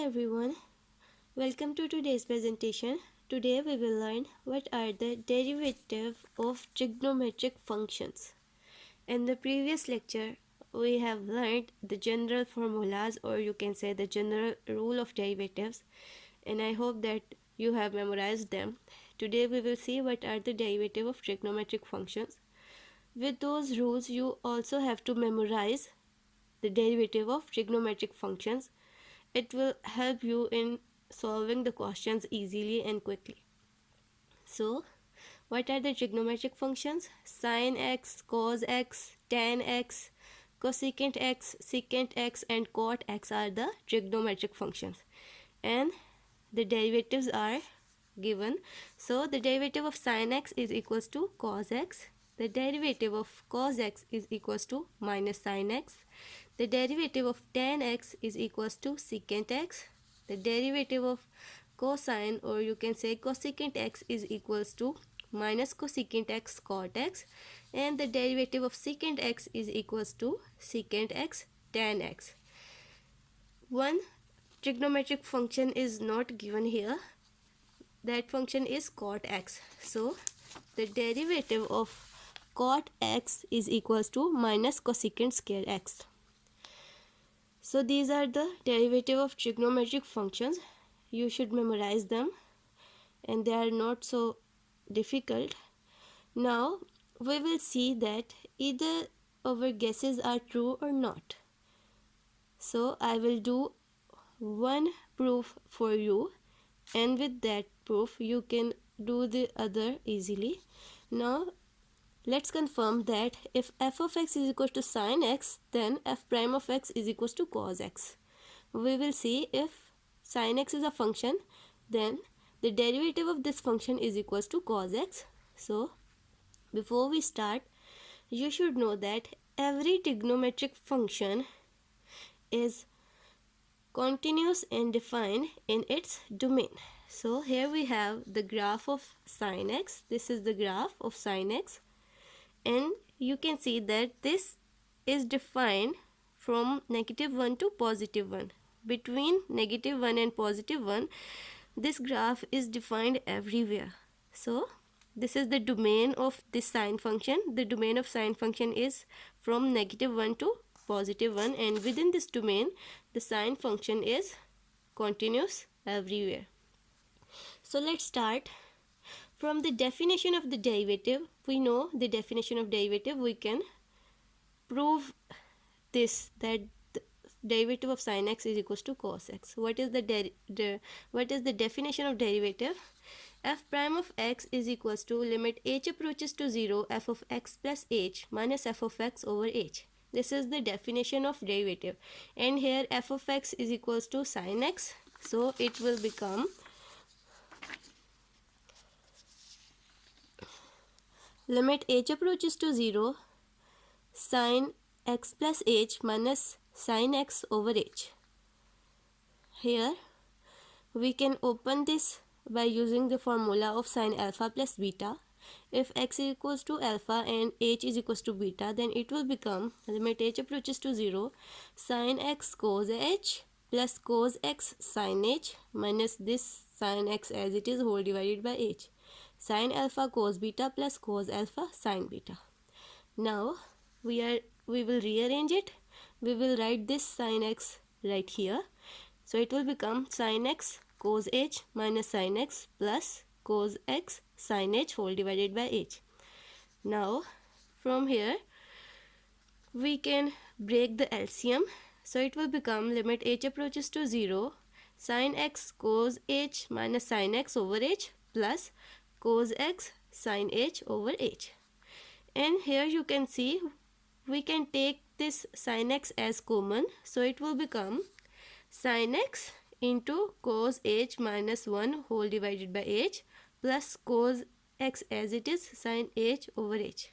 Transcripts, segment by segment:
Hi everyone, welcome to today's presentation. Today we will learn what are the derivatives of trigonometric functions. In the previous lecture, we have learned the general formulas, or you can say the general rule of derivatives, and I hope that you have memorized them. Today we will see what are the derivatives of trigonometric functions. With those rules, you also have to memorize the derivative of trigonometric functions. It will help you in solving the questions easily and quickly. So, what are the trigonometric functions? Sin x, cos x, tan x, cosecant x, secant x, and cot x are the trigonometric functions. And the derivatives are given. So, the derivative of sin x is equals to cos x. The derivative of cos x is equals to minus sin x. The derivative of tan x is equals to secant x. The derivative of cosine, or you can say cosecant x, is equals to minus cosecant x cot x. And the derivative of secant x is equals to secant x tan x. One trigonometric function is not given here. That function is cot x. So the derivative of cot x is equals to minus cosecant square x. So these are the derivative of trigonometric functions. You should memorize them, and they are not so difficult. Now we will see that either our guesses are true or not. So I will do one proof for you, and with that proof you can do the other easily. Now let's confirm that if f of x is equal to sin x, then f prime of x is equal to cos x. We will see if sin x is a function, then the derivative of this function is equal to cos x. So before we start, you should know that every trigonometric function is continuous and defined in its domain. So here we have the graph of sin x. This is the graph of sin x, and you can see that this is defined from -1 to +1. Between -1 and +1, this graph is defined everywhere. So this is the domain of this sine function. The domain of sine function is from -1 to +1, and within this domain the sine function is continuous everywhere. So let's start. From the definition of the derivative, we know the definition of derivative. We can prove this, that the derivative of sin x is equals to cos x. What is the definition of derivative? F prime of x is equals to limit h approaches to 0 f of x plus h minus f of x over h. This is the definition of derivative, and here f of x is equals to sin x, so it will become limit h approaches to 0 sin x plus h minus sin x over h. Here we can open this by using the formula of sin alpha plus beta. If x is equals to alpha and h is equals to beta, then it will become limit h approaches to 0 sin x cos h plus cos x sin h minus this sin x as it is whole divided by h, sin alpha cos beta plus cos alpha sin beta. Now we will rearrange it. We will write this sin x right here. So it will become sin x cos h minus sin x plus cos x sin h whole divided by h. Now from here we can break the LCM. So it will become limit h approaches to 0 sin x cos h minus sin x over h plus cos x sin h over h. And here you can see we can take this sin x as common. So it will become sin x into cos h minus 1 whole divided by h plus cos x as it is sin h over h.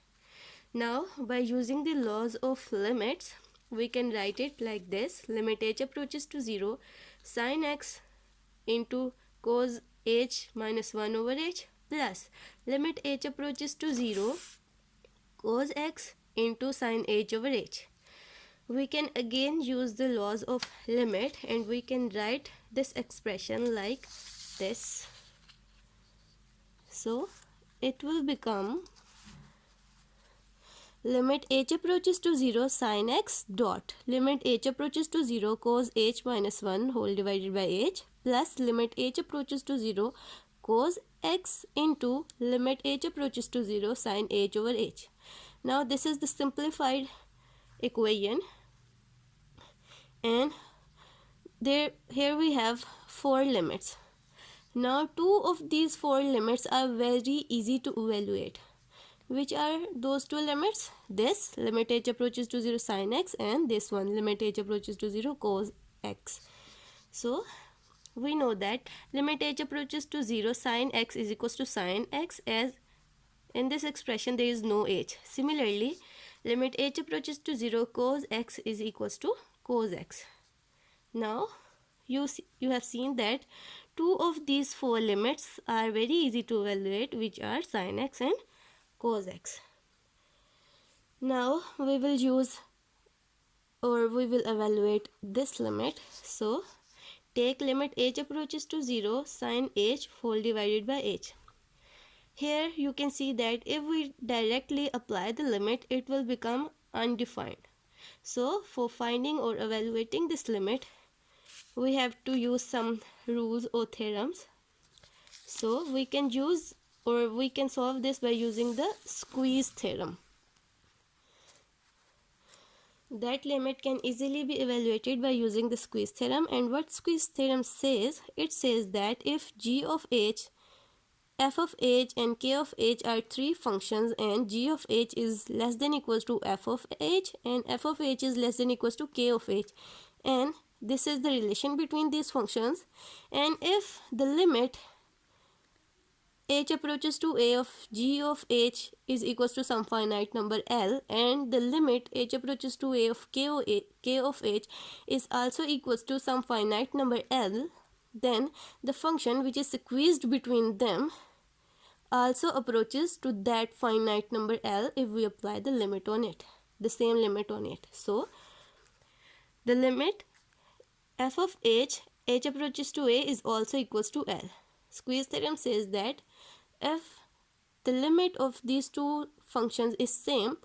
Now by using the laws of limits, we can write it like this: limit h approaches to 0 sin x into cos h minus 1 over h plus limit h approaches to 0 cos x into sin h over h. we can again use the laws of limit, and we can write this expression like this. So it will become limit h approaches to 0 sin x dot limit h approaches to 0 cos h minus 1 whole divided by h plus limit h approaches to 0 cos x into limit h approaches to 0 sin h over h. Now this is the simplified equation, and here we have four limits. Now two of these four limits are very easy to evaluate. Which are those two limits? This limit h approaches to 0 sin x, and this one limit h approaches to 0 cos x. So we know that limit h approaches to 0 sin x is equals to sin x, as in this expression there is no h. Similarly, limit h approaches to 0 cos x is equals to cos x. Now you have seen that two of these four limits are very easy to evaluate, which are sin x and cos x. Now we will evaluate this limit. So take limit h approaches to 0 sin h whole divided by h. Here you can see that if we directly apply the limit, it will become undefined. So for finding or evaluating this limit, we have to use some rules or theorems. So we can solve this by using the Squeeze theorem. That limit can easily be evaluated by using the Squeeze theorem. And what Squeeze theorem says, it says that if g of h, f of h and k of h are three functions, and g of h is less than equals to f of h and f of h is less than equals to k of h, and this is the relation between these functions, and if the limit h approaches to a of g of h is equals to some finite number L, and the limit h approaches to a of k of h is also equals to some finite number L, then the function which is squeezed between them also approaches to that finite number L if we apply the limit on it, the same limit on it. So the limit f of h approaches to a is also equals to L. Squeeze theorem says that if the limit of these two functions is same,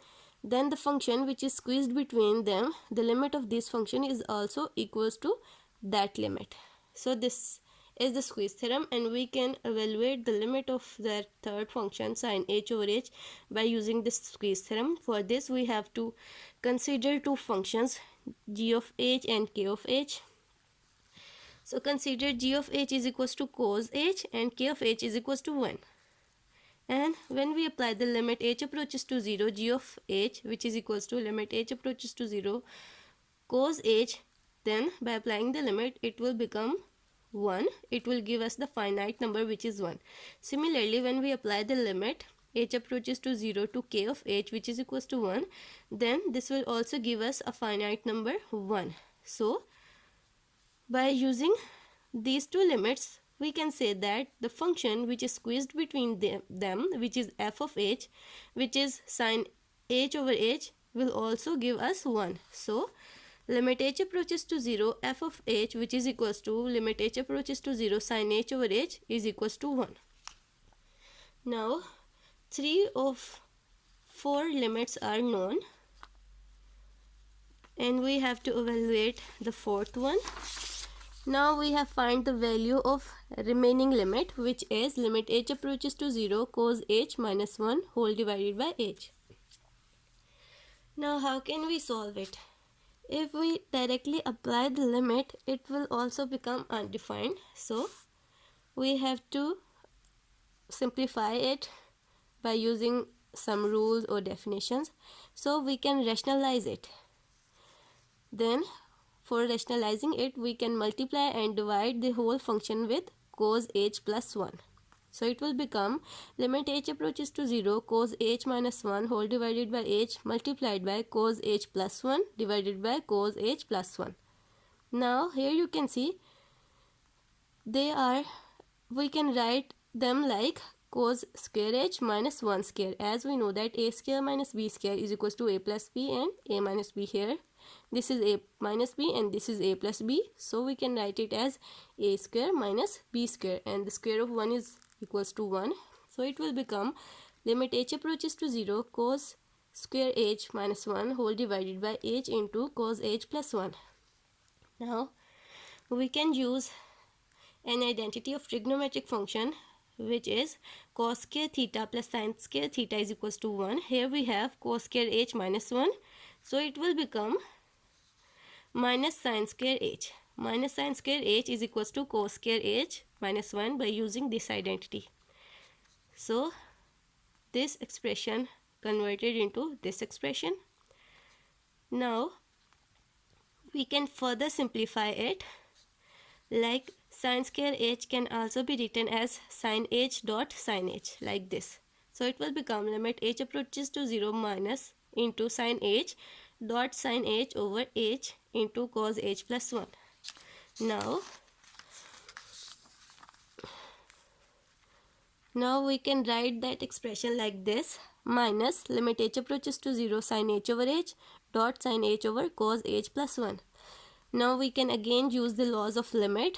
then the function which is squeezed between them, the limit of this function is also equals to that limit. So this is the Squeeze theorem, and we can evaluate the limit of the third function sin h over h by using this Squeeze theorem. For this we have to consider two functions, g of h and k of h. So consider g of h is equals to cos h and k of h is equals to 1. And when we apply the limit h approaches to 0, g of h, which is equals to limit h approaches to 0 cos h, then by applying the limit it will become 1. It will give us the finite number which is 1. Similarly, when we apply the limit h approaches to 0 to k of h, which is equals to 1, then this will also give us a finite number 1. So by using these two limits, we can say that the function which is squeezed between them, which is f of h, which is sin h over h, will also give us 1. So limit h approaches to 0 f of h, which is equals to limit h approaches to 0 sin h over h, is equals to 1. Now 3 of 4 limits are known, and we have to evaluate the fourth one. Now we have find the value of remaining limit, which is limit h approaches to 0 cos h minus 1 whole divided by h. Now how can we solve it? If we directly apply the limit, it will also become undefined. So we have to simplify it by using some rules or definitions. So we can rationalize it. Then for rationalizing it, we can multiply and divide the whole function with cos h plus 1. So it will become limit h approaches to 0 cos h minus 1 whole divided by h multiplied by cos h plus 1 divided by cos h plus 1. Now here you can see we can write them like cos square h minus 1 square, as we know that a square minus b square is equals to a plus b and a minus b here. this is a minus b and this is a plus b, so we can write it as a square minus b square, and the square of 1 is equals to 1, so it will become limit h approaches to 0 cos square h minus 1 whole divided by h into cos h plus 1. Now we can use an identity of trigonometric function, which is cos square theta plus sin square theta is equals to 1. Here we have cos square h minus 1, so it will become minus sin square h. Minus sin square h is equals to cos square h minus 1 by using this identity. So this expression converted into this expression. Now we can further simplify it, like sin square h can also be written as sin h dot sin h, like this. So it will become limit h approaches to 0 minus into sin h dot sin h over h into cos h plus 1. Now we can write that expression like this, minus limit h approaches to 0 sin h over h dot sin h over cos h plus 1. Now we can again use the laws of limit.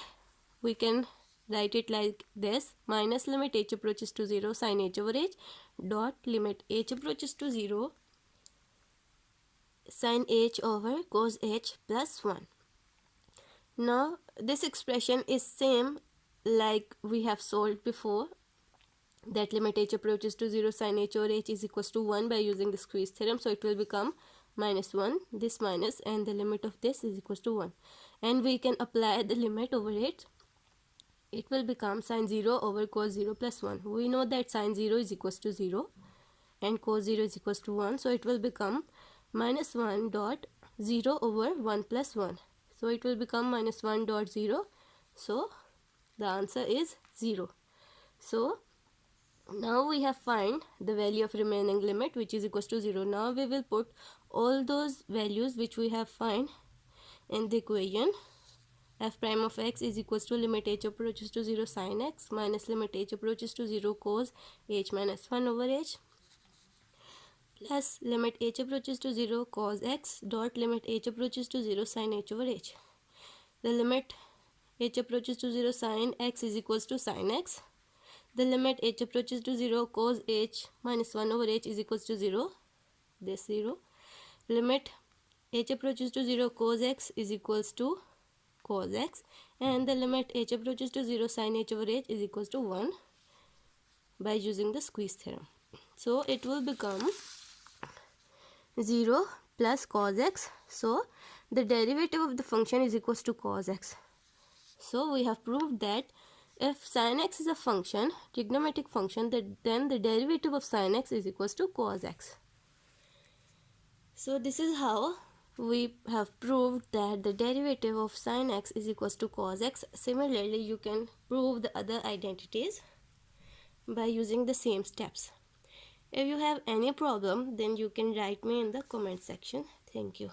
We can write it like this, minus limit h approaches to 0 sin h over h dot limit h approaches to 0 sin h over cos h plus 1. Now this expression is same like we have solved before, that limit h approaches to 0 sin h over h is equals to 1 by using the squeeze theorem, so it will become minus 1, this minus, and the limit of this is equals to 1, and we can apply the limit over it. It will become sin 0 over cos 0 plus 1. We know that sin 0 is equals to 0 and cos 0 is equals to 1, so it will become minus 1 dot 0 over 1 plus 1. So it will become minus 1 dot 0, so the answer is 0. So now we have find the value of remaining limit, which is equals to 0. Now we will put all those values which we have find in the equation. F prime of x is equals to limit h approaches to 0 sin x minus limit h approaches to 0 cos h minus 1 over h plus limit h approaches to 0 cos x dot limit h approaches to 0 sin h over h. The limit h approaches to 0 sin x is equals to sin x. The limit h approaches to 0 cos h minus 1 over h is equals to 0, this 0. Limit h approaches to 0 cos x is equals to cos x, and the limit h approaches to 0 sin h over h is equals to 1 by using the squeeze theorem. So it will become 0 plus cos x, so the derivative of the function is equals to cos x. So we have proved that if sin x is a function, trigonometric function, then the derivative of sin x is equals to cos x. So this is how we have proved that the derivative of sin x is equals to cos x. Similarly, you can prove the other identities by using the same steps. If you have any problem, then you can write me in the comment section. Thank you.